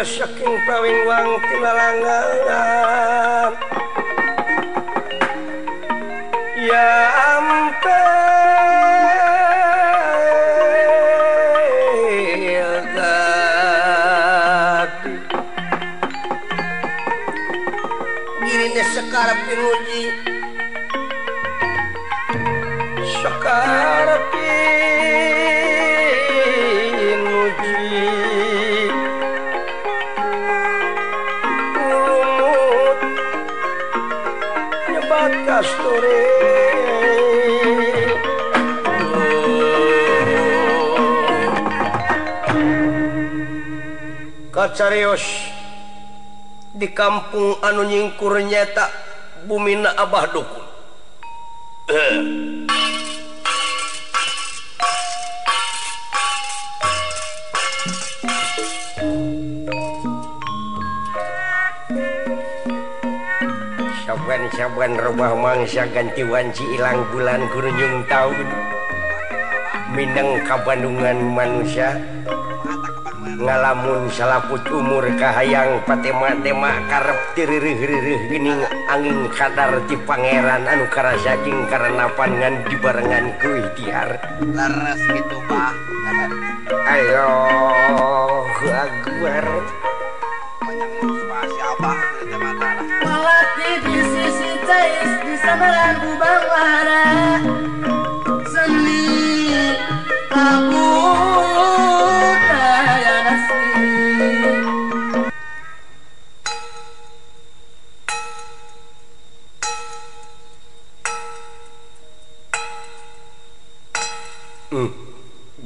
saking pawing wang tinalangan ya ampe girine sekarang pinuji sekarang Kastore kacarios di kampung anu nyingkur nyata bumina Abah Dukun. Saban robah mangsa ganti wanci ilang bulan kurunjung tahun minang kabandungan manusia ngalamun salaput umur kahayang patema-tema karep tiririh-ririh gening angin kadar ti pangeran anu karasa jeung karenapan ngan dibarengan ku ikhtiar laras kitu Bah. Ayo Akbar Abah malati di sisi tais di samaran ubang wara seni aku daya asli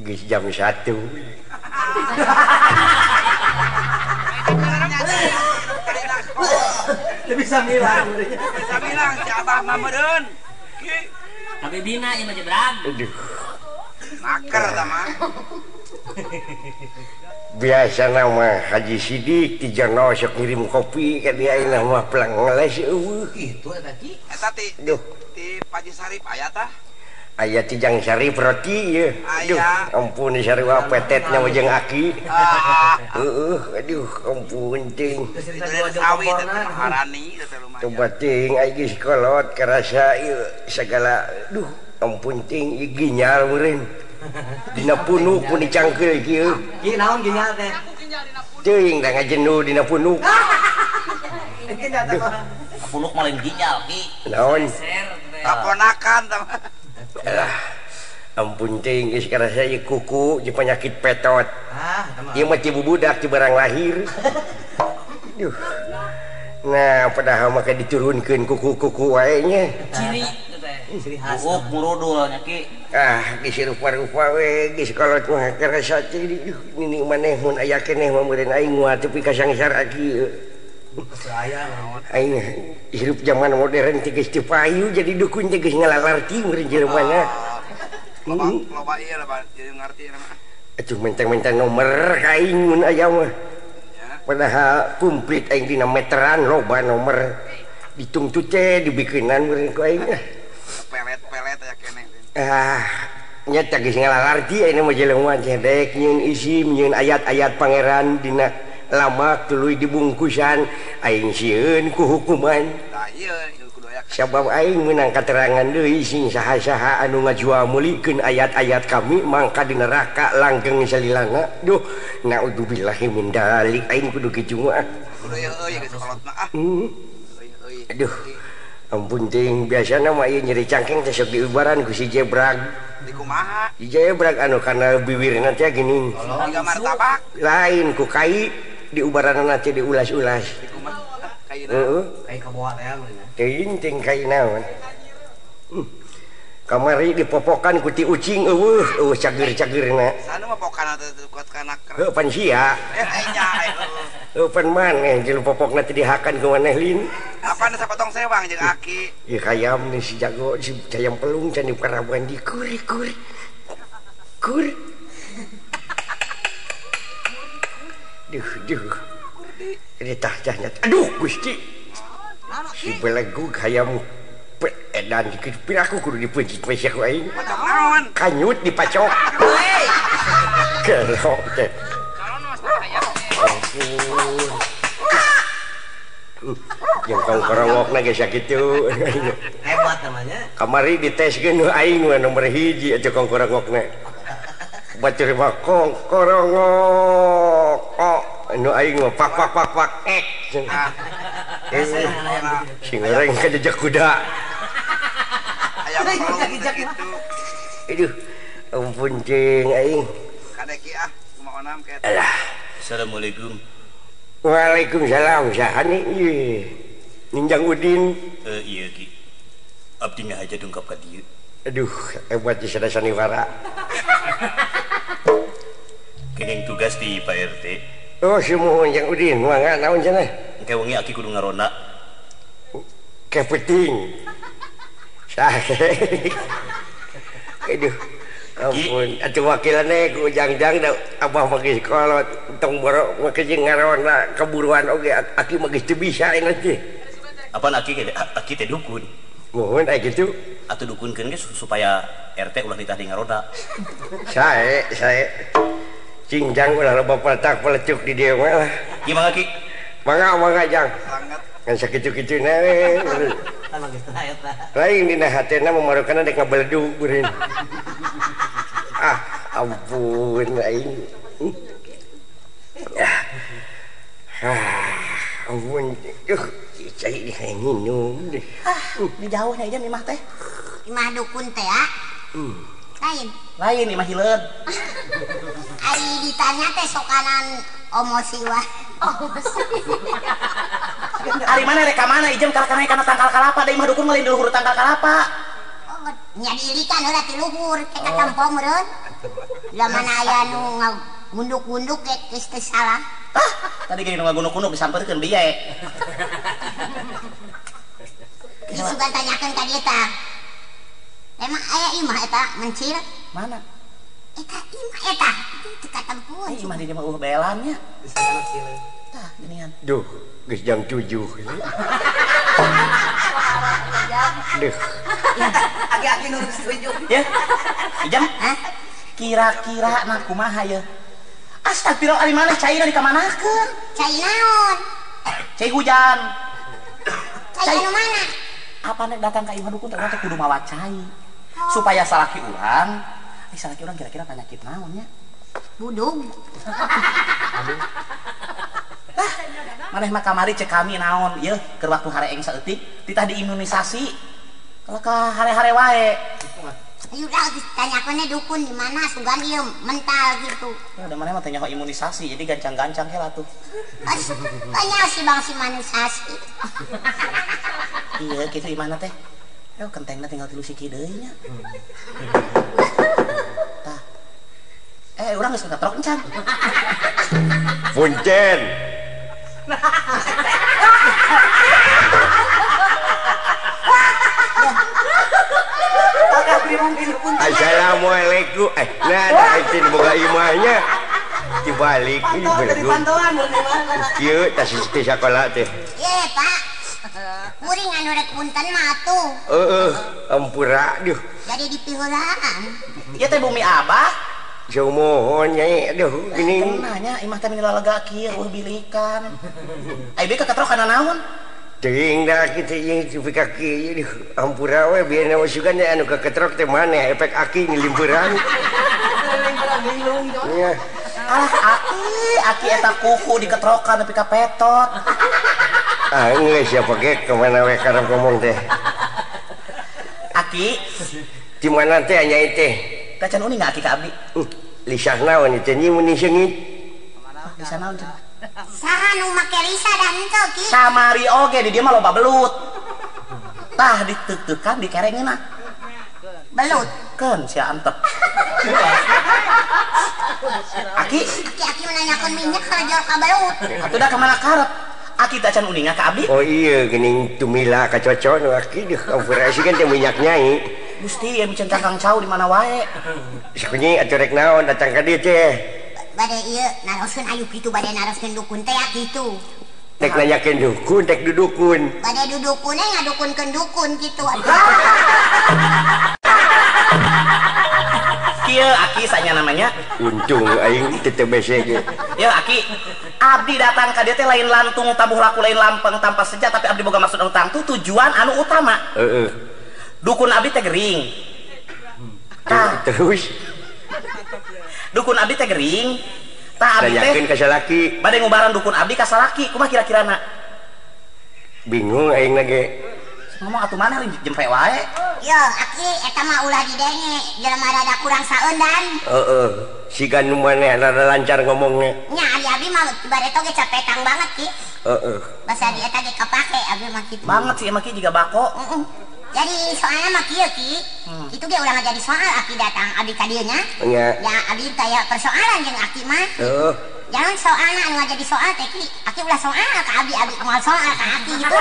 geus jam 1 bisa bilang si Abah Mamadun tapi bina ieu mah jebrang aduh maker sama biasa nama Haji Sidik ti jono sok ngirim kopi ka dia ayeuna mah pelang ngeles eueuh kitu eta ki eta ti Paji Sarip aya tah aya ti Jang Sarip roti ieu aduh ampun sarua petetnya jeung aki aduh ampun ting sawit harani coba ting ai geus kolot karasa ieu sagala duh ampun ting ieu ginyal meureun dina punu pun dicangkeul kieu ieu naon ginyal teh teuing da ngajenuh dina punu punuk mah lain ginyal ki naon kaponakan tah alah ampun ting geus karasa ieu kuku jeung penyakit petot ieu mah ti bubudak ti barang lahir duh nah padahal maka diturunkeun kuku-kuku wae nya ciri ciri khas murudul nya ki geus rupa-rupa we geus kolot mah karasa ini maneh mun aya keneh mah meureun aing mah tepi ka sangsara kieu Aing hirup zaman modern teh geus teu payu jadi dukun teh geus ngalalarti meureun jelemana. Loba ieu lah jadi ngarti mah. Atuh menteng-menteng nomor ka aing mun aya mah. Padahal komplit aing dina meteran loba nomor. Ditungtu teh dibikeunan meureun ku aing. Pelet-pelet aya keneh. Nyata geus ngalalarti ayeuna mah jelema teh dek nyieun isim nyieun ayat-ayat pangeran dina lama tuluy dibungkusan aing sieun ku hukuman. Tah ieu kudu aya Sabab aing meunang katerangan deui sing saha-saha anu ngajual meulikeun ayat-ayat kami mangka di neraka langgeng salilana. Duh, naudzubillahi min dzalik aing kudu kitu mah. kudu euy geus kolot mah Aduh. Ampun ting biasana mah ieu nyeri cangkeng teh sok diubaran ku si jebrag. di kumaha Si jebrag anu kana bibirna teh geuning. tiga martabak Lain ku kai diubaranna teh diulas-ulas. di kumaha kaina Heeh. Kayak kaboa teh meureun. Teuing ting kai naon. Kamari dipopokan ku ti ucing eueuh cager-cagerna. sana mah pokana teh kuat kana Heuh pan sia. nya Pan maneh jeung popokna teh dihakan ku maneh lin. apa nu sapotong sewang jeung aki Ieu hayam nih si jago si cayam pelung can di parabuan di kur. Duh. Ini tahjahnya. Aduh Gusti. Si belegu hayam edan dikit aku kudu dipencit-pencit ku aing. macam naon Kanyut dipacok. Gelok teh. Yang kongkorongokna geus sakitu. Hebat namanya. Kamari diteskeun aing mah nomor 1 atuh kongkorongokna. Batur mah kongkorongok. Anu aing mah pak ek. Sing goreng ka jejak kuda. ayam kolong gitu Aduh, ampun cing aing. kadeki kumaha onam ke Alah. Assalamualaikum. Waalaikumsalam. Saha nih ieu? Ninjang Udin. Iya Ki. Abdi ngahaja dungkap ka dieu. Aduh, hebat di sada saniwara. Kenging tugas di Pak RT. Oh, semua Ninjang Udin, mangga naon cenah? Engke wengi aki kudu ngaronda. Kepeting. Sahe. Aduh. Ampun, atuh wakilane ku jangjang da abah mah geus kolot tong borok mah kejeung ngarona keburuan oge aki mah geus teu bisa ena teh. Apaan aki teh dukun. Mohon aya kitu. Atuh dukunkeun ge supaya RT ulah ditah di ngaronda. Sae. Cingjang ulah loba patak pelecuk di dieu mah lah. Gimana Ki? Mangga jang. sangat Kan sakitu-kituna we. Emang geus tah eta. Lain dina hatena mamarukanna dek ngabeledug beureun. Ampun aing. Ampun. Cai di minum deh. Di jauh nya ieu mah teh. Imah dukun teh ya. Lain. Lain imah hileud. Ari ditanya teh sokanan omosi wah. Ari mana rek ka mana ijem kana tangkal kalapa da imah dukun mah luhur tangkal kalapa. Oh, nya diilikan heula ti luhur ke kampung meureun. Da mana aya nu ngunduk-ngunduk geus teu salah. Tadi ge nu ngagunuk-gunuk disampeurkeun bieu. Disugan tanyakeun ka dieu tah. Emang aya imah eta mencir? Mana? Eta imah eta teu katempuan. Imah di mah belannya. Tah ginian. Duh, geus jam 7. Duh. Aki-aki nu setuju. Ya. Ijam? Hah? Kira-kira nah kumaha ye? Astagfirullah ari maneh cairna dikamanakeun? Cai naon? Cai hujan. Cai anu mana? Apa nek datang ka imah dukun teh kudu mawa cai. Supaya salaki urang, salaki urang kira-kira penyakit naon nya? Budug. Maneh mah kamari cek kami naon ieu keur waktu hareeng saeutik titah diimunisasi. Kalau ka hare-hare wae. Ayo dah ditanyakeun dukun di mana sugan ieu mental gitu. Ya udah maneh mah teh nyaho imunisasi jadi gancang-gancang heula tuh. Banyak sih bang si manusiasi. Iya kitu imahna teh. Yo kentengna tinggal tilu siki deui nya. Tah. Urang geus katrok encan. Punten. Assalamualaikum. Nah, izin boga imahnya. Dibalik ini dari pantauan mau gimana? kieu tas sekolah teh. Ye, Pak. Kuring anu rek punten mah atuh. Ampura duh. Jadi dipihulaan. Ieu teh bumi Abah. Mohon nyai aduh gini. Nanya imah teh minalaga kieu bilikan. Ai be ka katrok kana naon? Teuing da kitu ye supika kieu duh. Ampura we bieu masukan anu keketrok teh maneh efek aki ngilimperan. Ya. Aki eta kuku diketrokan tapi kapetot. Geus siapa ge kemana we karep ngomong teh. Aki, Di mana teh nyai teh? kacan uning nggak Aki ka abdi? Lisah naon teh nyi mun seungit. Di sana aja. Saha nu make Lisa dan teu Ki? Kamari oge di dia mah loba belut. Tah ditetekan dikerengeuna. Belut. Keun sia antep. Aki, Aki menanyakan minyak kalau jual ka belut. atuh da kemana karep? Aki tacan uning ka abdi? Oh iya geuning tumila kacocon aki deh ampura sih kan teh minyak nyai. Gusti ya micen Kang Cau di mana wae. Sakunyi atuh rek naon datang ka dieu teh. Bade ieu naroskeun ayu kitu bade naroskeun dukun teh kitu. Tek nanyakeun dukun, tek dudukun. Bade dudukun ngadukunkeun dukun kitu. Kieu Aki sanya namanya. Untung aing teu bese ge. Ya Aki, abdi datang ka dieu teh lain lantung tabuh laku lain lampeng tanpa seja tapi abdi boga maksud anu tangtu tujuan anu utama. Dukun abdi teh gering. Terus Dukun abdi teh gering. Tah abdi nanyakeun teh ka salaki. bade ngubaran dukun abdi ka salaki. Kumaha kira-kirana? Bingung aing lagi. Ngomong atuh maneh jempe wae. Yo, Aki eta mah ulah didenge, jelema rada kurang saeundan. Sigan nu maneh rada lancar ngomongnya. Nya abi mah bade toge capetang banget Ki. Basa di eta ge kapake abi mah kitu. Banget sih emang Ki juga bako. Jadi soalnya mah kieu Ki. Itu ge ulah jadi soal Aki datang abi ka dieu nya. Nya. Ya abi taya persoalan jeung Aki mah. Jangan soalnya anu jadi soal teh Ki. Aki ulah soal ka abi moal soal ka Aki gitu.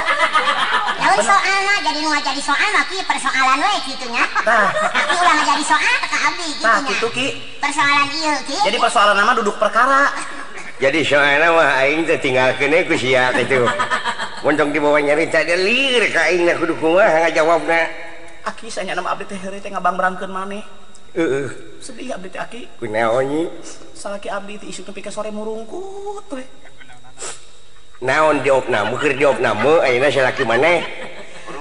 Lamun soalna jadi nu jadi soal mah Ki persoalan we kitu nya. Aki ulah jadi soal ka abi gitu Nah, nya. gitu Ki. Persoalan ieu Ki. Jadi persoalan nama duduk perkara. Jadi soalnya mah aing teh tinggalkeun ku sia kitu. Montong dibawa nyarita delir ka aing na kudu kumaha ngajawabna. Aki sanya nama abdi teh heureuy teh ngabangbrangkeun maneh. Sedih abdi teh Aki. Kunaon nyi? Salaki abdi teh isuk nepi ka sore murungkut we. Naon diopna mu keur diopna mu ayeuna salaki maneh?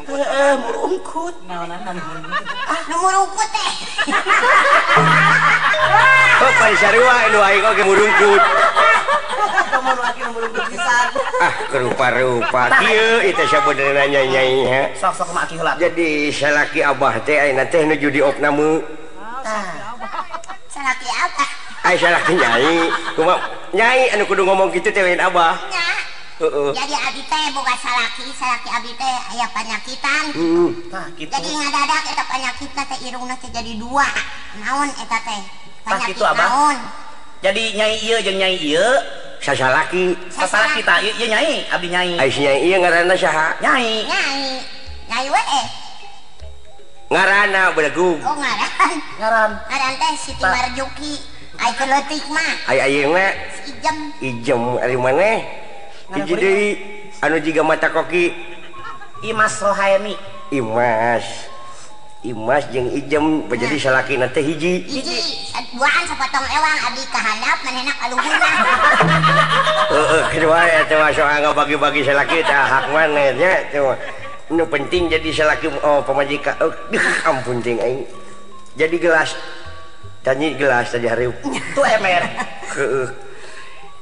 Murungkut. Nu murungkut teh. Oh, pai sarua anu aing oge murungkut. Kamu nu Aki nu murungkut pisan. Kerupa-rupa kieu eta sabenerna nyai ha. Sok-sok mah Aki heula. Jadi salaki abah teh ayeuna teh nuju diopna mu. Salaki apa? Ai salaki nyai. Kumaha nyai anu kudu ngomong kitu teh lain abah. Nya. Jadi abi teh boga salaki abi teh aya panyakitan. Tah gitu. Jadi ngadadak eta panyakitna teh irungna teh jadi dua. Naon eta teh? Penyakit kitu, Abah. naon? Jadi nyai ieu jeung nyai ieu Sasalaki. sasalaki tah ieu nyai abdi nyai. Ai si nyai ieu ngaranna saha? Nyai. Nyai we. Ngaranna belegug. Oh ngaran. Ngaran teh Siti Marjuki. Ai keleutik mah. Ai ayeuna Si Ijem. ijem ari maneh. Hiji deui anu jiga mata koki. Imas Rohaemi. Imas jeung ijem jadi salakina teh hiji. Hiji. Duaan sapotong ewang abi ka handap manehna ka luhurna. Kedua eta mah soal ngabagi-bagi salaki teh hak maneh nya teh. Nu penting jadi salaki pamajikan. Ampun ting aing. Jadi gelas. Tanyi gelas tadi hareup. Tuh emer.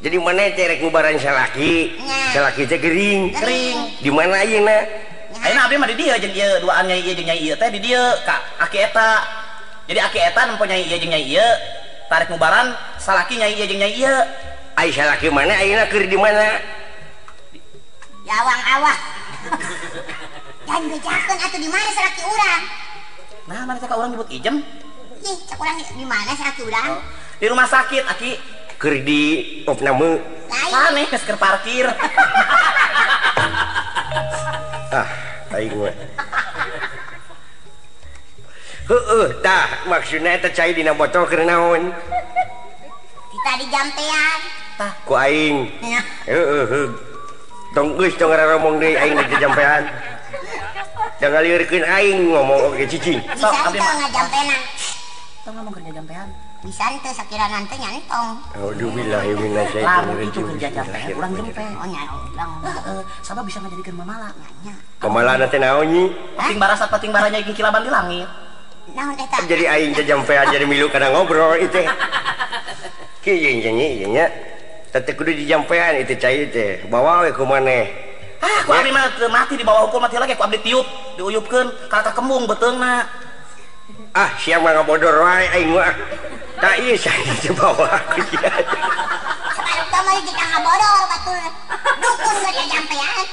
Jadi mana teh rek ngubaran salaki? Salaki teh gering. Di mana ayeuna? Ayeuna abdi mah di dieu jeung ieu duaan nyai ieu jeung nyai ieu teh di dieu ka Aki eta. Jadi Aki eta nempo nyai ieu jeung nyai ieu tarik ngubaran salaki nyai ieu jeung nyai ieu. Ai salaki mana ayeuna keur di mana? Di awang-awang. Dan bejakeun atuh di mana salaki urang? Nah, mana teh ka urang nyebut ijem? Ih, cak urang di mana salaki urang? Di rumah sakit Aki. Keur di opname. Saneh geus keur parkir. Aing mah. tah maksudnya eta cai dina botol keur naon kita di jampean Tah. ku aing ya tong geus tong ngomong deui aing di jampean da ngalieureun aing ngomong oge cicing bisa teu ngajampenan Tong ngomong kerja jampean. bisa teu sakirangan teh nyantong Auzubillahi minasyaitonir Lamun itu rajim. kerja jampean urang jempe. oh nya urang Sabab bisa ngajadikeun mamala. nya Pamalana teh naon nyi? Pating barasat pating baranya jeung kilaban di langit. naon eta Jadi aing jajampean jadi milu kana ngobrol itu. Kieu nyi nya. Tete kudu dijampean itu cai teh. Bawa we ku maneh. Ku abdi mah teu mati di bawah hukum mati lagi ku abdi tiup diuyupkeun ka kembung beteungna. Ah, sia mah ngabodor wae aing mah. Tak ieu saya dibawa ku sia. sekarang teh mah kita ngabodor batul dukun kerja jampean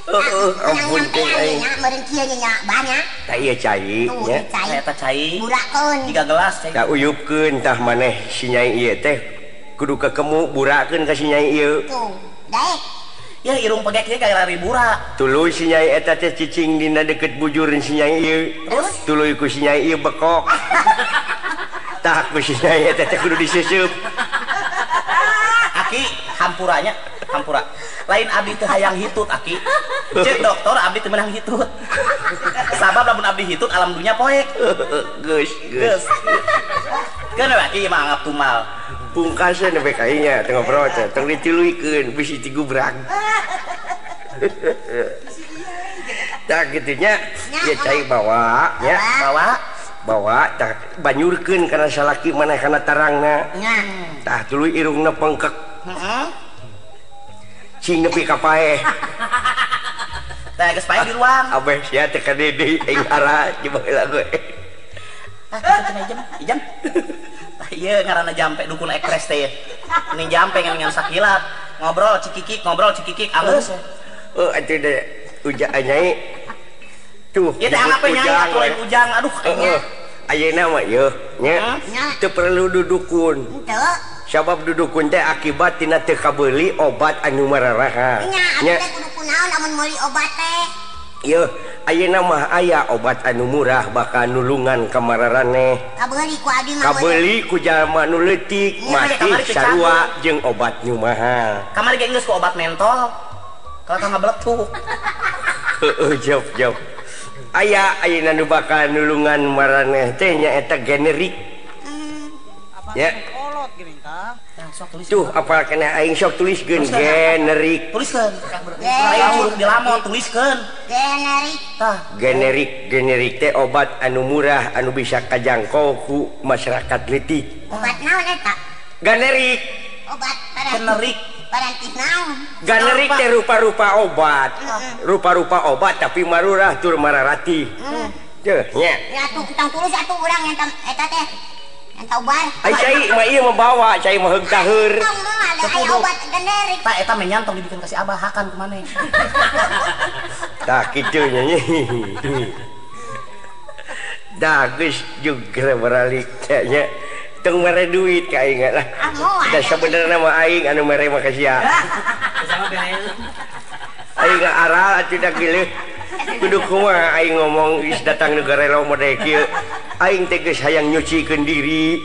Ampun teh aing. nya meureun kieu nya banyak Tak ieu cai tuh nya. cai Eta cai burakeun 3 gelas cai. Tak uyupkeun tah maneh si nyai ieu teh kudu kakemu burakeun ka si nyai ieu. tuh daek Ya irung pegek ieu kayak ribura. Tuluy si nyai eta teh cicing dina deket bujureun si nyai ieu. Terus Tuluy ku si nyai ieu bekok. Tah ku si nyai eta teh kudu diseusup. Aki hampuranya hampura. Lain abdi teu hayang hitut Aki. Cek dokter abdi teu meunang hitut. Sabab lamun abdi hitut alam dunya poek. Geus. Geus. Kan Aki mah anggap tumal. Pungkasan we kainya teu ngobrol teh tong ditiluykeun bisi ti gubrak. Tah kitu nya ya cai bawa nya bawa tah banyurkeun kana salaki maneh kana tarangna. nya Tah tuluy irungna pengkek Heeh. cing nepi ka paeh. Teh geus pae di ruang. Abeh sia teh ka deui aing ara coba heula gue. Ijam. Iya ngaranna jampe dukun ekpres teh. Ini jampe ngan sakilat ngobrol cikikik angeus. Atuh deh ujang nyai. Tuh. Ieu teh anggape nyai atuh lain ujang. Aduh kayaknya. Ayeuna mah yeuh nya. Teu perlu dudukun. teu Sabab dudukun teh akibat tina teu kabeuli obat anu mararaha. nya teh kudu kunaon lamun meuli obat teh Yeuh, ayeuna mah aya obat anu murah bakal nulungan ka mararaneh. kabeuli ku abdi mah Kabeuli ku jalma nu leutik Iya, masih kamari teu sarua jeung obat nu mahal. Kamari ge geus ku obat mentol. Kalau tangga beletuk. Heeh, jawab. Aya ayeuna nu bakal nulungan maraneh teh nyaeta generik. Ya. Nah, sok tulis. Tuh, apal kena aing sok tuliskeun generik. Tuliskeun. Lain huruf di lamon tuliskeun. generik Tah, Generik teh obat anu murah anu bisa kajangkau ku masyarakat leutik. obat naon eta Generik, obat generik. parantis naon generik teh rupa-rupa obat tapi marurah tur mararati. Teuh, nya. ya tuh kita tulis atuh urang yang eta teh yang taubar Ai cai mah ieu membawa, cai mah heug taheur. tong mah ada aya obat generik Tah eta menyan tong dibikin kasih abah hakan ke maneh. Tah kitu nya nya. Dah geus juga beralik nya. Tong mere duit ka aing lah. Da sabenerna mah aing anu mere mah kasia. Aing aral atuh da gileuh. Kudu kumaha aing ngomong geus datang negara lo mode kieu. Aing teh geus hayang nyucikeun diri.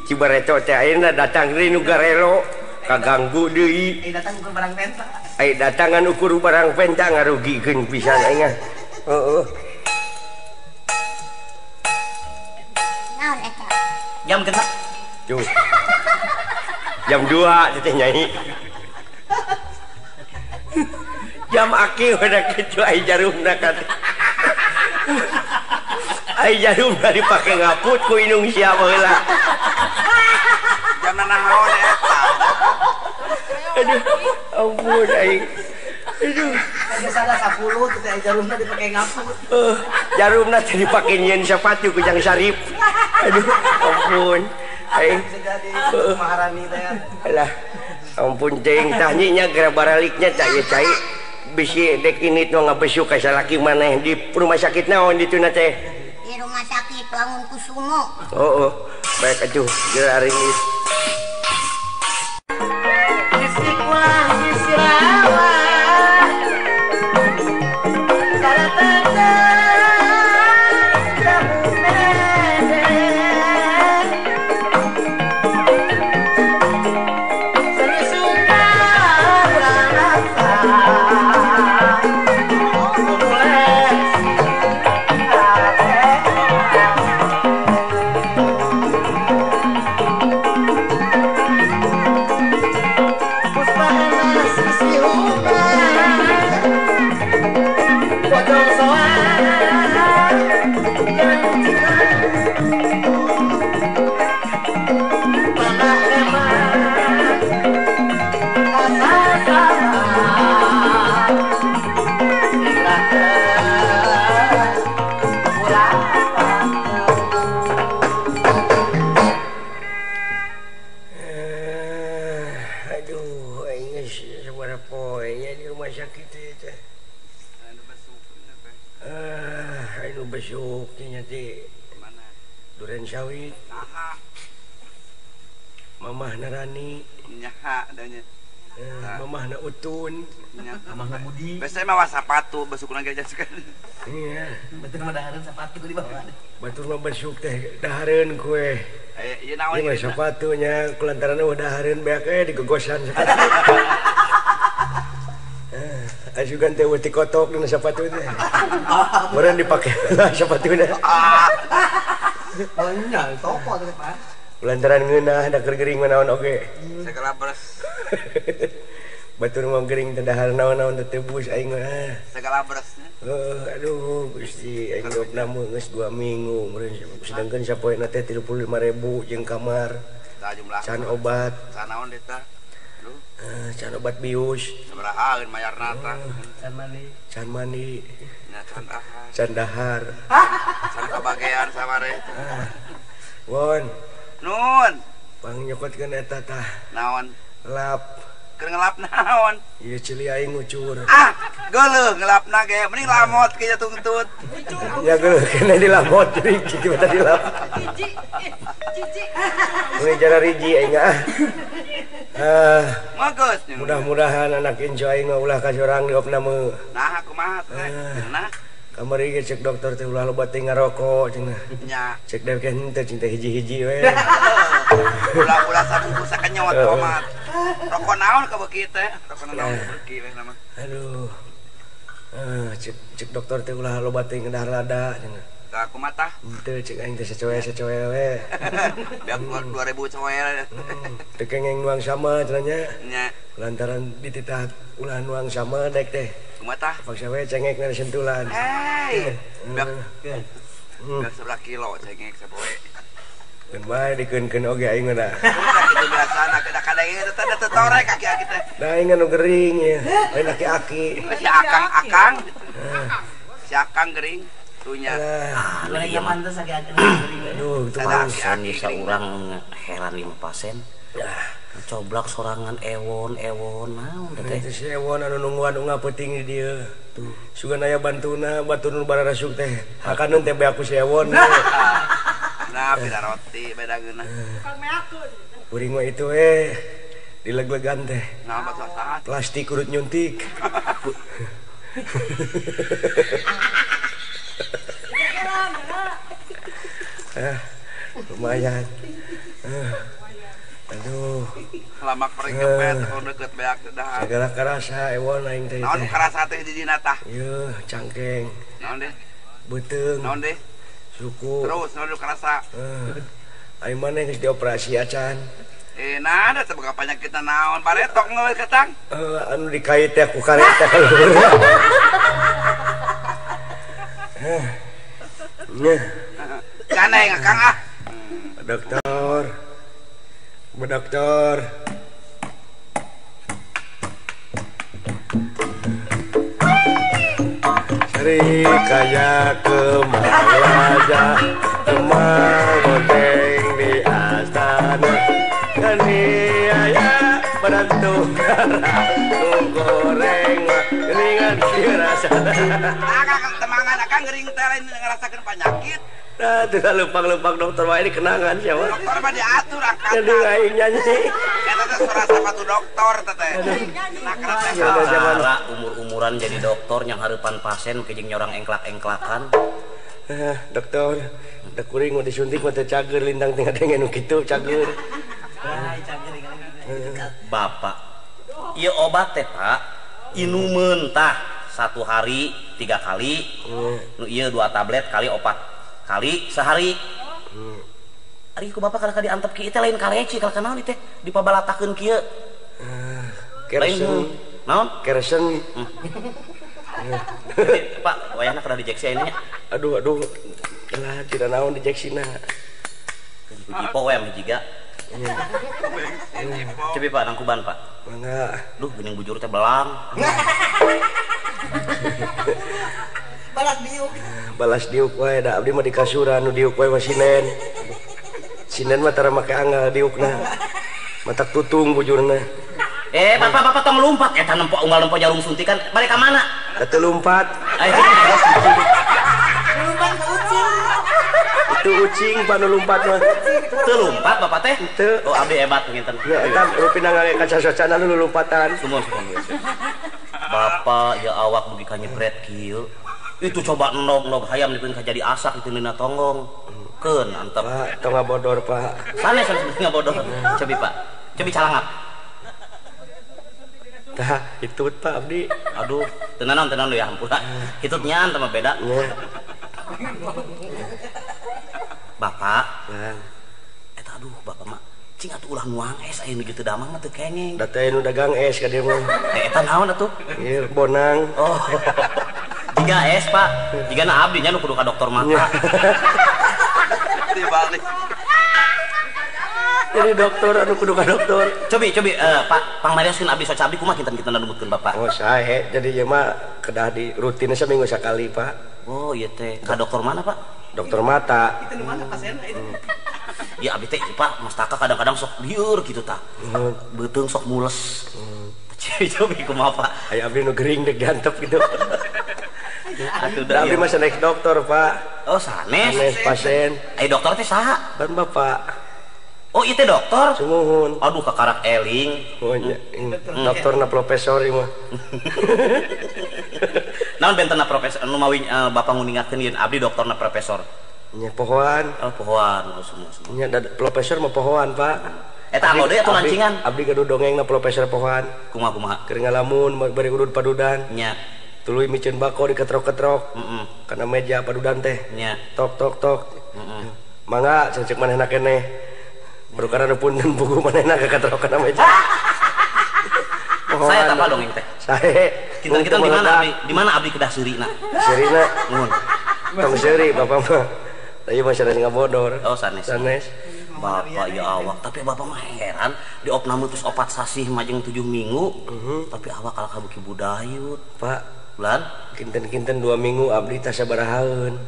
Cibareto teh ayeuna datang deui nu garelo kaganggu deui. Datang ke barang penta. Ai datangan ukur barang penta ngarugikeun pisan aing. Heeh. naon eta Jam genep. Tuh. Jam 2 teh nyai. Jam aki udah kitu ai jarumna kan. Ai jarumna dipake ngaput ku inung sia baheula. Jangan naon eta. Aduh, ampun aing. Aduh. Biasana 10 teh jarumna dipake ngaput. Jarumna teh dipake nyieun sepatu ku Jang Sarip. Aduh, ampun. Aing Maharani teh. alah. Ampun teuing tah nya gara baraliknya tah ieu cai. Bisi dek ini nu ngabesuk ka salaki maneh di rumah sakit naon dituna teh. di rumah sakit Wangun Kusumo Oh, baik atuh geura ari ini. anu besok nyati Mana? duren sawit Nah, mamah narani nyaha adanya. mamah na utun Mamah Budi. Biasanya mah sapatu besuk na gereja sekali. iya Betul mah dahareun sapatu di bawah. batur mah besok teh dahareun kue Ieu naon ini mah ieu? sepatunya kulantaran udah dahareun beak digegosan ajukan teh uti kotok dina sepatu teh meureun dipake lah sepatuna Banyak toko teh Pak. kulantaran ngeunah da keur gering manaon oge Segala beres. batur mah gering teh dahar naon-naon teh tebus aing mah Segala beresnya. aduh Gusti aing jawab namu geus 2 minggu meureun sedangkeun sapoena teh 35.000 jeung kamar Tah jumlah. can obat Sanaon deui Aduh, can obat bius sabaraha geun mayarna tah? can mandi Nya can ahar. can dahar Can kabagean sabare. won Nun, pang nyokotkeun eta tah naon? lap Keur ngelap naon? ieu cili aing ngucur Ah, geuleuh ngelapna ge, mending lamot ke tuntut. ya geuleuh kena dilamot jadi kitu mah dilap ini jara riji aing Mageus nya. mudah-mudahan anak inco aing mah ulah kasorang diopna meuh Nah, kumaha teh? Nah, kamari ge cek dokter teh ulah loba teh ngarokok cenah nya. cek deh kan teh cinta hiji-hiji we Ulah-ulah sabungkus sakenyot tomat. Rokok naon ka beuki teh? Rokok naon beuki we nama. aduh cek dokter teh ulah loba teh ngedahar lada cenah Ka kumaha tah? teu cek aing teh sacoe-sacoe we Biar 2000 coel. teu kengeng nuang sama cenah nya Nya, lantaran dititah ulah nuang sama dek teh kumaha tah? paksa we cengek na sentulan Biar 11 kilo cengek sapoe. keun bae dikeun-keun oge aing mah da Kitu biasana kada-kada ieu teh da torek kaki-kaki teh. da aing anu gering ya lain aki-aki Si Akang. Si Akang gering tunya. Lagi zaman teh sakian. aduh itu mah Sani saurang heran 5 pasien. Coblak sorangan ewon naon teh. itu si Ewon anu nungguan unggah peuting di dieu sugan aya bantuna batur nu bararasuk teh hakaneun teh bae aku si Ewon Nah, beda roti, beda geunah. kuring mah itu dileg-legan teh Naon batu saat. plastik urut nyuntik lumayan aduh Lamak pering kepet kalau deket beak dah. segala karasa Ewon aing teh Naon karasa teh di dina tah? ieu cangkeng Naon deh? beuteung Naon deh? suku Terus naon lu karasa? aing maneh geus dioperasi acan Nah, ada teh boga penyakitna naon? Baretok ngeueuh ketang. anu dikait teh ku karet teh kaluhur Kaneng Kang ah. dokter Bu dokter Seri kaya kemalaja Kemang gonceng di astana Kaniaya berantu goreng geningan kirasana Akang temangan akang gering teh lain ngarasakeun penyakit. nah itu lempang-lempang dokter wah ini kenangan siapa Dokter mah diatur jadi angkatan. aing nyanyi Eta teh suara sapatu dokter teh. Nah, karena teh Cara umur-umuran jadi dokter yang harapan pasien kejeng nyorang engklak-engklakan. dokter da kuring mau disuntik mah teh cager lintang tinggal dengan nu kitu cager Bapak, ieu obat teh Pak, inumeun tah 1 hari 3 kali, nu ieu 2 tablet kali 4 kali sehari. Ari ku bapak kada diantep kieu teh lain kareci kalau naon teh dipabalatakeun kieu. kersen Naon? kersen Pak, wayahna kada dijeksi ini nya. aduh lah tidak naon dijeksina Uji poem jiga. Coba Pak nangkuban Pak. mangga Duh geuning bujur teh belang. balas diuk wae da abdi mah di kasuran nu diuk wae mah sinen mah tara make anggal diukna matak tutung bujurna Bapak tong lompat eta nempo unggal nempo jarum suntikan balik ka mana? kate lumpat Ayo. Tu ucing Pak nu lumpat mah. Teu lumpat bapak teh. Teu. Oh abdi hebat nginten. Ya eta rupina ngage kaca-kacana nu lumpatan. Sumun. Bapak ya awak dugi ka nyepret kieu. Itu coba nog hayam dipikeun ka jadi asak itu dina tonggong. Keun antep. Pak, tong ngabodor Pak. Sanes ngabodor. Cobi Pak. Cobi calangap. Tah, itu Pak abdi. Aduh, tenanan lu ya ampun. Hitut nyan sama beda. Nya. Bapak, Bang, eta aduh bapak mah cing atuh ulah nuang es aya nu kitu damang mah teu kengeng. da teh nu dagang es ka dieu mah. Eta naon atuh? Ieu bonang. Oh. Jiga es, Pak. Jiga na abdi nya nu kudu ka dokter mata. Dibalik. Jadi dokter anu kudu ka dokter. Cobi Pak pangmarioskeun abdi soca abdi kumaha kinten-kinten numutkeun Bapak. Oh, sae. Jadi ieu mah kedah di rutin seminggu sekali, Pak. Oh, iya teh. Ka dokter mana, Pak? Dokter mata. Itu di mana pasien itu? Ya abdi teh Pak, mastaka kadang-kadang sok lieur gitu tah. Beuteung sok mules. Cobi kumaha Pak? Aya abdi nu gering dek diantep gitu. Atuh Da abdi mah sanes dokter, Pak. Oh, sanes. Sanes pasien. Ai dokter teh saha? Ban Bapak. Oh, itu dokter. Sumuhun. Aduh, kakarak eling. Oh, nya. Dokterna profesor ieu mah. Naon bentena profesor anu mawi Bapak nguningatkeun yen abdi dokterna profesor. Nya pohoan. Oh, pohoan semua. Nya profesor mah pohoan, Pak. Eta anu deui atuh lancingan. Abdi gaduh dongengna profesor pohoan. Kumaha? Keur ngalamun bari udud padudan. Nya. Tuluy miceun bako diketrok-ketrok. Kana meja padudan teh. Nya. Tok tok tok. Mangga cecek manehna keneh. Baru karena punten buku manehna ketrok kana meja. Saya tak dongeng teh. Sae. Kita di mana abdi? Di mana abdi kedah seurina? Seurina. Nuhun. Tong seuri Bapak mah. Tapi mah sanes ngabodor. Oh, sanes. Sanes. Bapak ya awak, tapi Bapak mah heran di opna mutus opat sasih majeng 7 minggu. Tapi awak kalau kabuki budayut. Pak, Bulan kinten-kinten 2 minggu abdi teh sabarahaeun.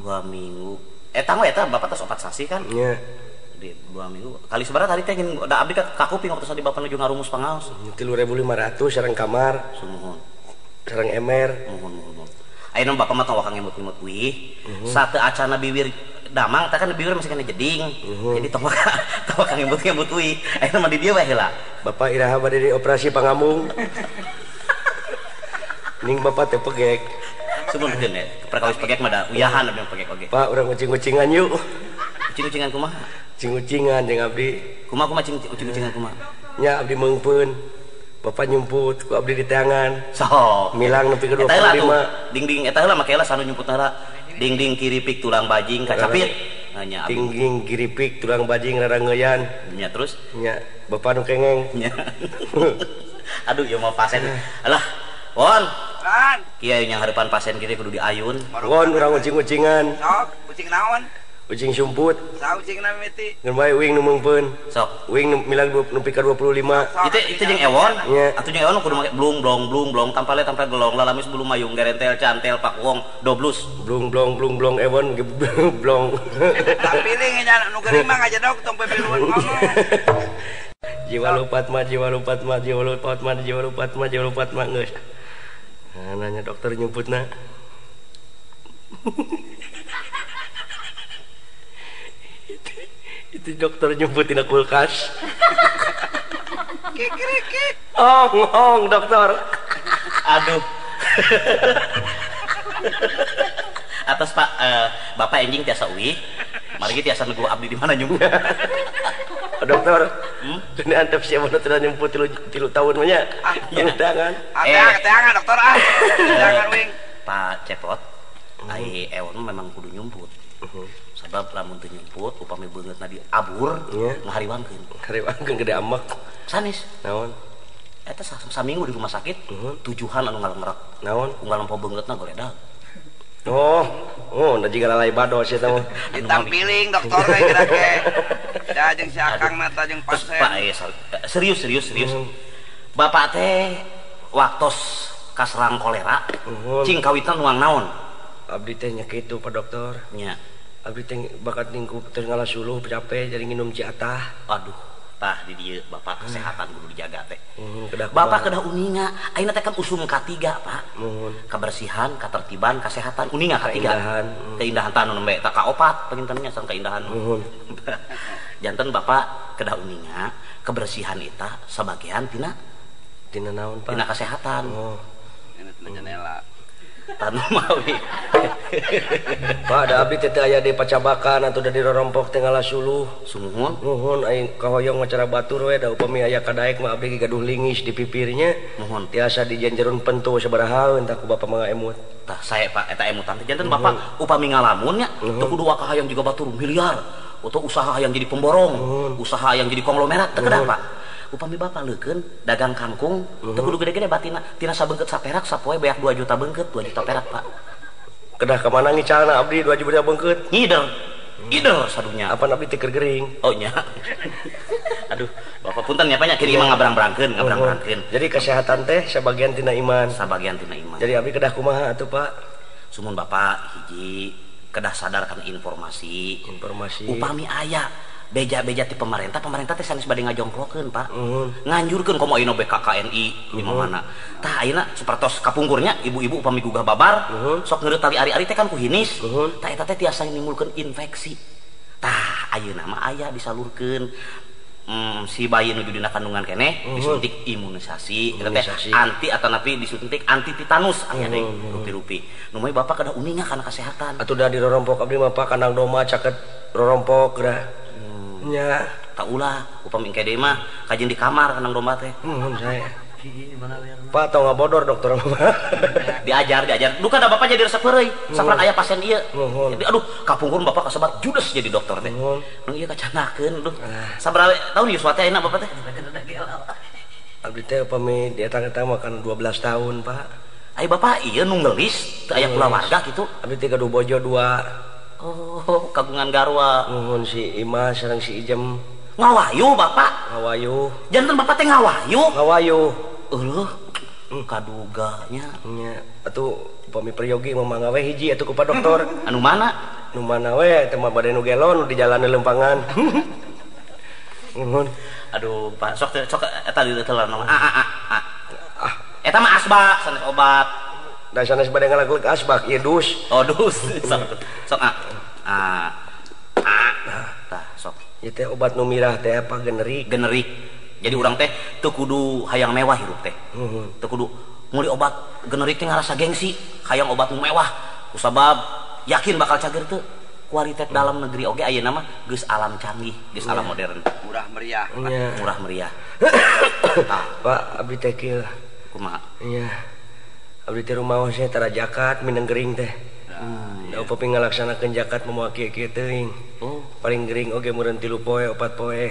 2 minggu. Eta mah eta Bapak tos opat sasih kan? Nya. Di 2 minggu. Kali sabaraha tadi teh da abdi ka kuping waktu di Bapak nuju ngarumus pangaos. 3.500 sareng kamar, Sumuhun. sareng emer. Muhun. Ayeuna Bapak mah tong wakang ngemut-ngemut wih. Sate acana bibir damang teh kan bibir masih kana jeding. Jadi tong wakang ngemut-ngemut wih. Ayeuna mah di dieu wae heula. Bapak iraha bade dioperasi pangambung. Ning Bapak teh pegek. Sebelumkeun ya, perkawis pegek mah da uyahan abdi pegek oge. Pak, urang ucing-ucingan yuk. Ucing-ucingan kumaha? Ucing-ucingan jeung abdi. Kumaha ucing-ucingan kumaha? Nya abdi meungpeun. Bapak nyumput ku abdi di tangan. Sok. Milang nepi ke Eta heula tuh. 25. Ding-ding eta heula make heula sanu nyumput heula. Ding-ding kiripik tulang bajing kacapit. Nya abdi. Tingging giripik tulang bajing rarangeuyan. Nya terus? Nya Bapak nu kengeng. Nya. Aduh, ieu mah pasien. Alah, Won. Kan, Kieu yang harapan pasien kitu kudu diayun. Won urang ucing-ucingan. sok, kucing naon? Ucing sumput. Sa kucing na miti. Ngan bae wing nu meungpeun. Sok. Wing nu milang nepi ka 25. Itu jeung ewon. Nya. Atuh jeung ewon kudu make blung tampale gelong lalamis bulu mayung gerentel cantel pak wong doblus. Blung blong ewon blong. Tapi ini nya nu geuring mah ngajadok tong pepiluan ngomong. Jiwa lupat mah geus. Nah, nanya dokter nyumputna. Itu dokter nyumputin kulkas. Kikirikik. Ong dokter. Aduh. Atas Pak Bapak enjing tiasa uwi. Mari tiasa neguh abdi di mana nyumput. Dokter. Ini antep siapa nu teu nyumput 3 tahun mah nya. Undangan. Teangan dokter ah. Jangan wing. Pak Cepot. Ai ewon memang kudu nyumput. Sabab lamun teu nyumput upami beungeutna di abur ngahariwangkeun. Ngahariwangkeun gede amek. Sanis. Naon? Eta saminggu di rumah sakit. Tujuhan anu ngalengrak. Naon? Unggal lempo beungeutna goledag. Oh, da jiga lalai bados eta mah. Ditampiling dokter kayak kira ke. Da jeung si akang mata jeung pasien. Pak serius. Bapak teh waktos kaserang kolera. Cing kawitan nuang naon? Abdi teh nya kitu Pak Dokter. Nya. Abdi teh bakat ningku teu ngalah suluh capek jadi nginum ciatah. Aduh. tah di dieu bapak kesehatan kudu dijaga teh. Kedah Bapak kedah uninga, ayeuna teh kan usum katiga Pak. Kebersihan, ketertiban, kesehatan, uninga katiga. Keindahan tanu nembe tak kaopat pengintennya sang keindahan. Janten bapak kedah uninga, kebersihan eta sebagian tina naon Pak? Tina kesehatan. Ini tina jendela. Tanu mawi. Pak, da abdi teh aya di pacabakan atau da di rorompok teh ngalasuluh. Sumuhun. Nuhun aing kahoyong macara batur we da upami aya kadaek mah abdi gaduh lingis di pipirnya. Nuhun. Tiasa dijanjerun pentu sabaraha entah ku bapak mangga emut. Tah saya Pak eta emutan teh janten bapak upami ngalamun nya teu kudu kahayang juga batur miliar atau usaha yang jadi pemborong, usaha yang jadi konglomerat teu kedah Pak. Upami bapak leukeun dagang kangkung teu kudu gede-gede batina tina sabeungkeut saperak sapoe beak 2 juta beungkeut 2 juta perak Pak. Kedah ka mana ngicalna abdi 2 juta beungkeut? Ngider sadunya. Apa abdi teh keur gering? Oh nya. Aduh, bapak punten nya nya kiri mah ngabrang-brangkeun. Jadi kesehatan teh sebagian tina iman. Jadi abdi kedah kumaha atuh Pak? Sumun bapak hiji kedah sadarkan informasi. Upami aya beja-beja ti pemerintah teh sanes bade ngajongklokeun Pak. Nganjurkeun komo ayeuna BKKNI di mana. Tah ayeuna sapertos kapungkurnya ibu-ibu upami gugah babar sok ngeureut tali ari-ari teh kan ku hinis. Tah eta teh tiasa nimbulkeun infeksi. Tah ayeuna mah aya disalurkeun si bayi nuju dina kandungan keneh disuntik imunisasi eta teh anti atau napi disuntik anti tetanus aya deui rupi-rupi. Nu mah bapak kada uninga kana kesehatan. Atuh da di rorompok abdi mah Pak kandang doma caket rorompok dah. Nya tak ulah upami engke deui mah kajeun di kamar kandang domba teh. Saya. Pak tong ngabodor dokter mah. Diajar. Duka da bapak jadi resep heureuy. Saprang aya pasien ieu. Jadi aduh kapungkur bapak kasebat judes jadi dokter teh. Nu ieu kacanakeun aduh. Sabaraha tahun ieu suate ayeuna bapak teh? Abdi teh upami di eta mah kan 12 tahun Pak. Ai bapak ieu nu ngeulis teu aya kulawarga kitu. Abdi teh gaduh bojo 2. Oh, kagungan garwa. Nuhun si Imas sareng si Ijem. Ngawayu bapak. Ngawayu. Janten bapak teh ngawayu. Eueuh. Kaduganya. Nya atuh upami peryogi mah mangga we hiji atuh ku Pak Dokter. Anu mana? Nu mana we teh mah bade nu gelon di jalan lempangan. Nuhun. Aduh, Pak sok eta di teuleun mah. Eta mah asbak sanes obat. Da sanes bade ngalageuk asbak ieu dus. Oh, dus. Sok tah sok. Ieu teh obat nu mirah teh apa generik. Jadi urang teh teu kudu hayang mewah hirup teh. Teu kudu meuli obat generik teh ngarasa gengsi, hayang obat nu mewah. Kusabab yakin bakal cager teu. Kualitas dalam negeri oge ayeuna mah geus alam canggih, geus alam modern. Murah meriah. Murah meriah. Pak abdi teh kieu. Kumaha? Iya. Abdi teh rumaos teh tara jakat mineng gering teh. Da upami ngalaksanakeun jakat moal kieu-kieu teuing. Paling gering oge meureun 3 poe 4 poe.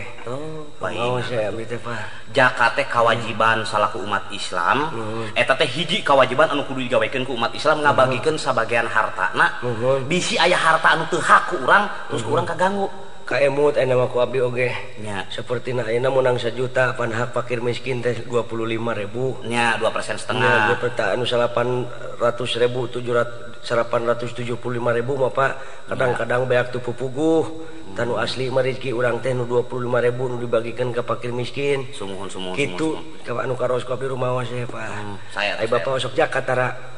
Rumaos teh abdi teh Pak. Jakat teh kewajiban salaku umat Islam. Eta teh hiji kewajiban anu kudu digawekeun ku umat Islam ngabagikeun sabagian hartana. Bisi aya harta anu teu hak ku urang terus urang kaganggu. Kaemut aya nama ku abdi oge. Nya. Sapertina ayeuna menang 1 juta pan hak fakir miskin teh 25.000. Nya 2,5%. Nya peta anu 800.000 875.000 mah Pak. Kadang-kadang beak teu pupuguh. Tanu asli mah rezeki urang teh nu 25.000 nu dibagikeun ka fakir miskin. Sumuhun. Kitu ka anu karos kopi rumaos we Pak. Saya ai bapak osok jakat tara.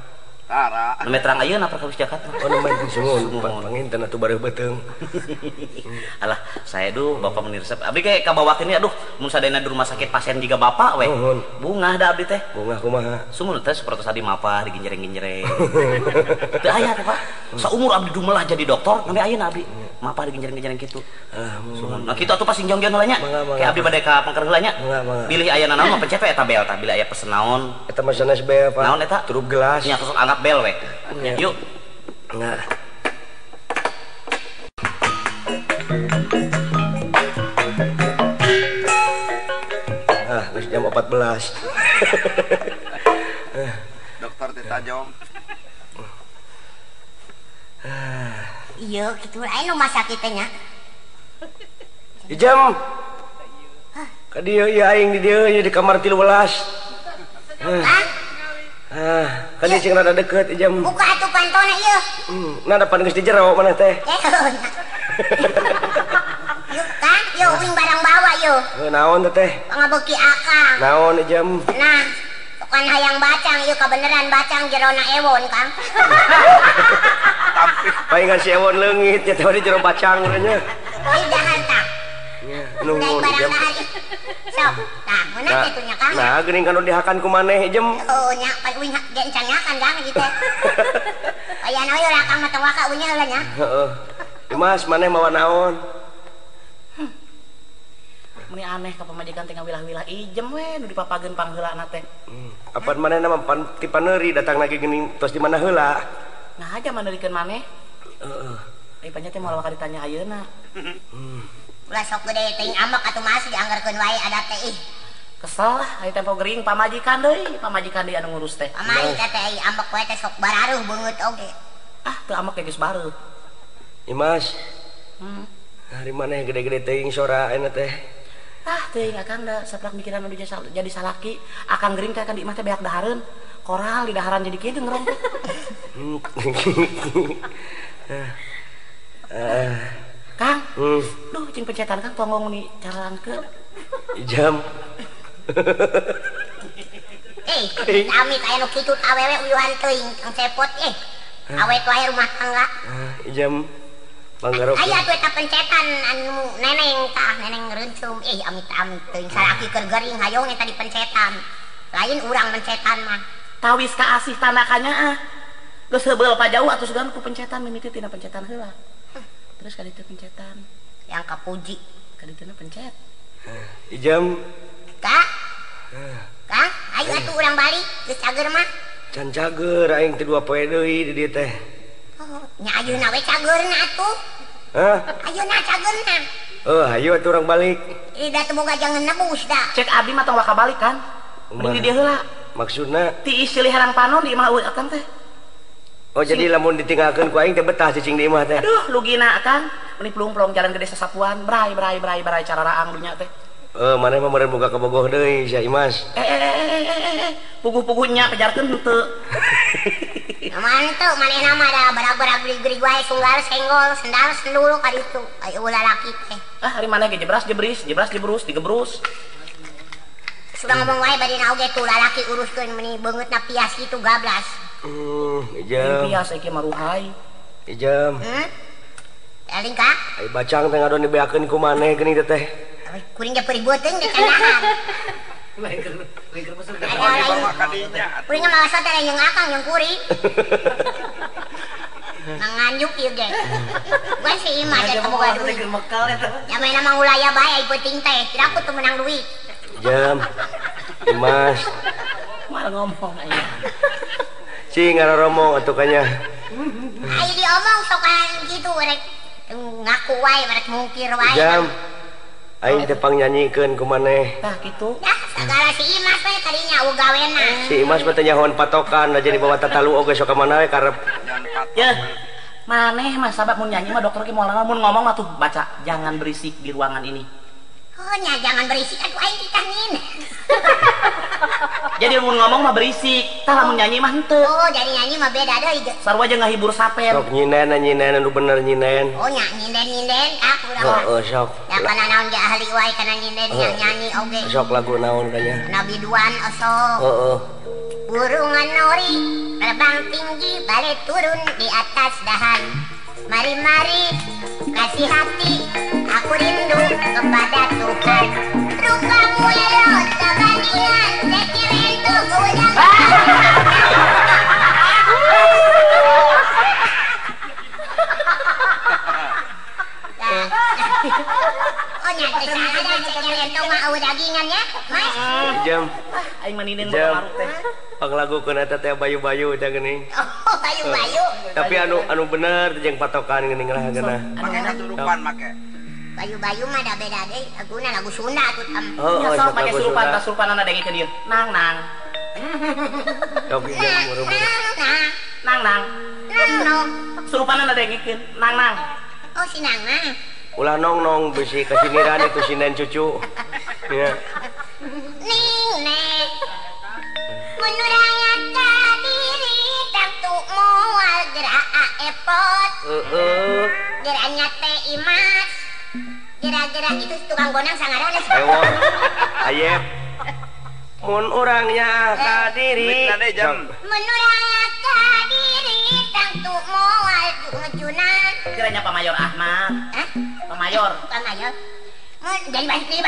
Tara. Neme terang ayeuna perkawis jakat. Oh nemen sumuhun panginten atuh bareuh beuteung. Alah, saya bapak menirsep. Abdi ge kabawakeun aduh mun sadayana di rumah sakit pasien jiga bapak we. Bungah da abdi teh. Bungah kumaha? Sumun teh sapertos adi mapah diginjereng-ginjereng. Teu aya teh Pak. Saumur abdi dumelah jadi dokter sampai ayeuna abdi mapah diginjereng-ginjereng kitu. Sumun. Nah kitu atuh pas sinjong heula nya. Kayak abdi bade ka pangker heula nya. Bilih ayeuna naon mah pencet we eta bel tah bila aya pesen naon. Eta mah sanes bel Pak. Naon eta? Turup gelas. Nya tusuk angkat bel we. Yuk. Nah. Geus jam 14. Dokter Tita Jong. Iya, gitu lain rumah sakit teh nya. Jam. Ka dieu ieu aing di dieu di kamar 13. Kan dia cing rada deket jam. Buka atuh pantona ieu. Nah depan geus di jero maneh teh. Yuk kan, yuk uing barang bawa yeuh. Naon teh? Pangabeuki akang. Naon jam? Nah, bukan hayang bacang ieu kebeneran bacang jerona ewon, Kang. Palingan si ewon leungit nya teh di jero bacang nya. Idahan tah. Nuhun jam. Sok, tah meunang kitu nya Kang. Nah, geuning kanu dihakan ku maneh jam. Oh nya pan uing gencang nyakan Kang gitu. Aya naon we Kang mah teu waka unya heula nya. Heeh. Mas maneh mawa naon? Meni aneh ka pamajikan teh ngawilah-wilah ijem we nu dipapageun pangheulana teh. Apaan maneh nama ti paneuri datang lagi geuning tos di mana heula? Nah aja maneurikeun maneh. Heeh. Ai panya teh moal ka ditanya ayeuna. Ulah sok gede teuing ambek atuh Mas dianggerkeun wae ada teh ih. Kesel lah aya tempo gering pamajikan deui anu ngurus teh. Pamai teh ih ambek wae teh sok bararuh beungeut oge. Ah teu ambek geus bareuh. Imas. Hari maneh gede-gede teuing sora ayeuna teh. Ah teuing akang da saplak mikiran anu jadi salaki, akang gering teh kan di imah teh beak dahareun. Koral di daharan jadi kieu ngerong teh. Kang, duh cing pencetan Kang tongong nih carangkeun. Jam. Amit aya nu kitu awewe uyuhan teuing Kang Cepot awet wae rumah tangga. Jam. Manggarok. Aya tuh eta pencetan anu neneng tah neneng reuncum amit-amit teuing salaki keur gering hayong eta dipencetan. Lain urang mencetan mah. Tawis ka asih tanakannya ah. Geus heubeul pajauh atuh sugan ku pencetan mimiti tina pencetan heula. Terus ka ditu pencetan Yang kapuji ka dituna pencet. Jam. Kak. Kak, ayo atuh urang balik geus cager mah. Can cager aing teh 2 poe deui di dieu teh. Oh, nya ayeuna we cageurna atuh. Hah? Ayeuna cageurna. Hayu atuh urang balik. Da teu boga jangan nebus da. Cek abdi mah tong waka balik kan. Mending di dieu heula. Maksudna Tiis silih harang panon di imah akang teh. oh jadi lamun ditinggalkeun ku aing teh betah cicing di imah teh. Aduh lugina kan meni pelung-pelung jalan gede sasapuan brai cara raang dunya teh. Maneh mah meureun boga kabogoh deui sia Imas. Puguh-puguhnya kejarkeun henteu. Manteu manehna mah da barag-barag grig wae sunggal senggol sendal sendul ka ditu. Aya ulah laki teh. Ah hari mana ge jebras jebrus digebrus. Sudah ngomong wae bari na oge tuh lalaki uruskeun meni beungeutna pias kitu gablas. Jam. Pias iki mah ruhai. Jam. Eling Kak. Ai bacang teh ngadon dibeakeun ku maneh geuning teh. Kuring ge peribeuteung di candahan. Kuring mah masa teh yang akang yang kuring. Nanganjuk ieu ge. Bukan si Ima teh boga duit. Nyamena mah ulaya bae ai penting teh. Tidak aku teu menang duit. Jam. Imas. Mal ngomong aya. Cing ngaroromong atuh kanya. Ai diomong sokan gitu rek ngaku wae rek mungkir wae. Jam. Aing teh pangnyanyiikeun ku maneh. Tah kitu. Ya, sagala si Imas we tadinya ugawena. Si Imas mah teh nyahoan patokan da jadi bawa tatalu oge sok ka mana we karep. Ya. Maneh mah sabab mun nyanyi mah dokter ge moal mun ngomong mah tuh baca jangan berisik di ruangan ini. Oh nya jangan berisik atuh aing ditangin. Jadi mun ngomong mah berisik, tah lamun nyanyi mah henteu. Oh jadi nyanyi mah beda deui ge. Sarua jeung ngahibur saper. Sok nyinen anu bener nyinen. Oh nya nyinden Kak urang mah. Heeh sok. Da kana naon ge ahli wae kana nyinden yang nyanyi oge. Sok lagu naon kanya. Nabi Duan oso. Heeh. Burungan nori terbang tinggi balik turun di atas dahan. Mari-mari kasih hati aku rindu kepada Tuhan. Rupamu elok sebandingan sekiren tuh gudang. Oh nyata ada sekiren tuh mau dagingan ya Mas. Jam. Aing maninen Jam. maruk teh. Panglagukeun eta teh bayu-bayu teh geuning. Oh bayu-bayu. Tapi anu bener jeung patokan geuning lah geunah. Make kasurupan make. Bayu-bayu mah da beda deui laguna lagu Sunda atuh tam. Ya sok make surupan dengikeun dieu. Nang. Sok jam buru-buru. Nang. Surupanana dengikeun. Nang. Oh si Nang mah. Ulah nong bisi kasiniran itu sinden cucu. Ya. Ning nek menurang diri tak tu moal gerak epot. Geranya teh Imas. gerak-gerak itu tukang gonang sangaran. Ewon. Ayep. Mun orangnya kadiri. Jam. Menurangnya kadiri tangtu moal ngejunan. Kiranya Pak Mayor Ahmad. Hah? Pak Mayor. Bukan mayor. Jadi balik deh.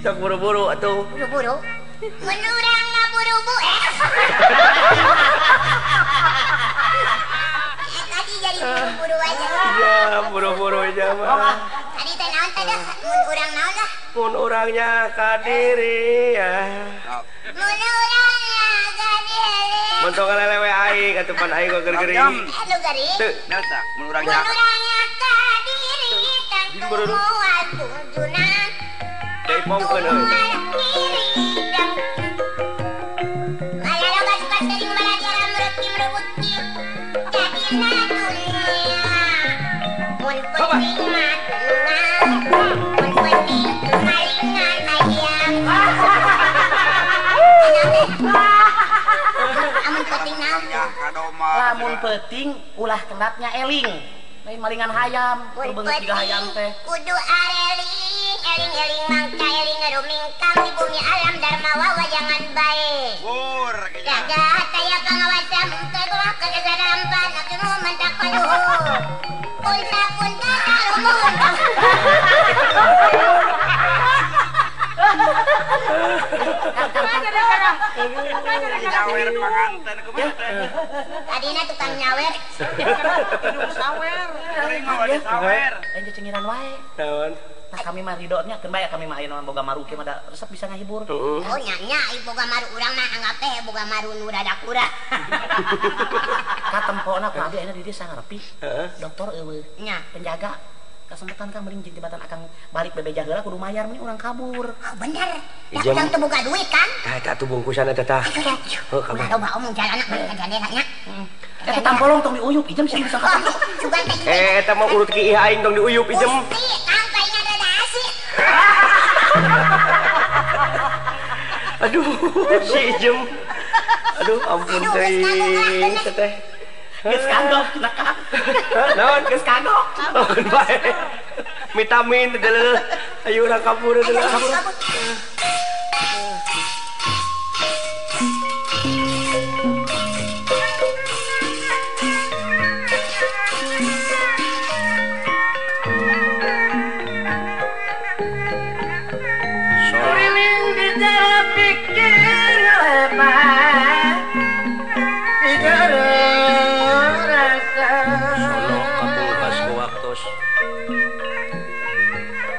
Sok buru-buru atuh. Buru-buru. Menurang nggak buru-buru. Tadi jadi buru-buru aja. Ya, buru-buru aja mah. Tadi teh naon teh dah? Mun urang naon dah? Mun orangnya kadiri ya. Mun urangnya kadiri. Mun tong lelewe aing atupan aing kok gergering. Lu gari. Teu. Biasa, Mun menurangnya. urangnya kadiri tangtu moal ngejunan. Dai pongkeun euy. Lamun peting ulah kendatnya eling. Lain malingan hayam, beungeut jiga hayam teh. Kudu areling, eling-eling mangka eling ngerumingkang di bumi alam dharma wawa jangan baik. Bur. Jaga saya pengawasa mengkegulak kegesarampan aku mentak paluh. Punta-punta tarumun. Nyawer panganten kumaha. Tadina tukang nyawer. Kuring mah wadi sawer. Lain cengiran wae. Naon? Nah kami mah ridhonya keun bae kami mah aya boga maru kieu mah da resep bisa ngahibur. Oh nya boga maru urang mah anggap teh boga maru nu dadak urang. Katempona ku abdi ayeuna di dieu sangarepi. Heeh. Dokter eueuh. Nya. Penjaga. Kasempetan kan mending jeung jembatan akang balik bebeja heula kudu mayar mending urang kabur. Oh bener. Ijem. Dak urang teu boga duit kan? Tah tuh bungkusan eta tah. Oh kamu loba omong jalan anak mah jandela nya. Eta tampolong tong diuyup ijem sih bisa Oh sugan teh. Eta mah urut ki aing dong diuyup ijem. Gusti, kang paina rada asik. Aduh, si ijem. Aduh, ampun teuing teh. geus kagok nakak. Naon? Geus kagok. Naon bae. Vitamin deuleuh. Ayo urang kabur deuleuh.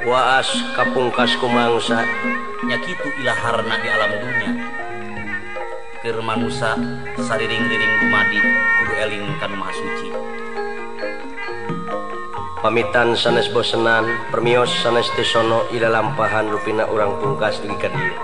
Waas kapungkas kumangsa nya kitu ilaharna di alam dunia keur manusia sariring-riring dumadi kudu eling kana Maha Suci. pamitan sanes bosenan permios sanes teu sono ila lampahan rupina urang pungkas dugi ka dieu.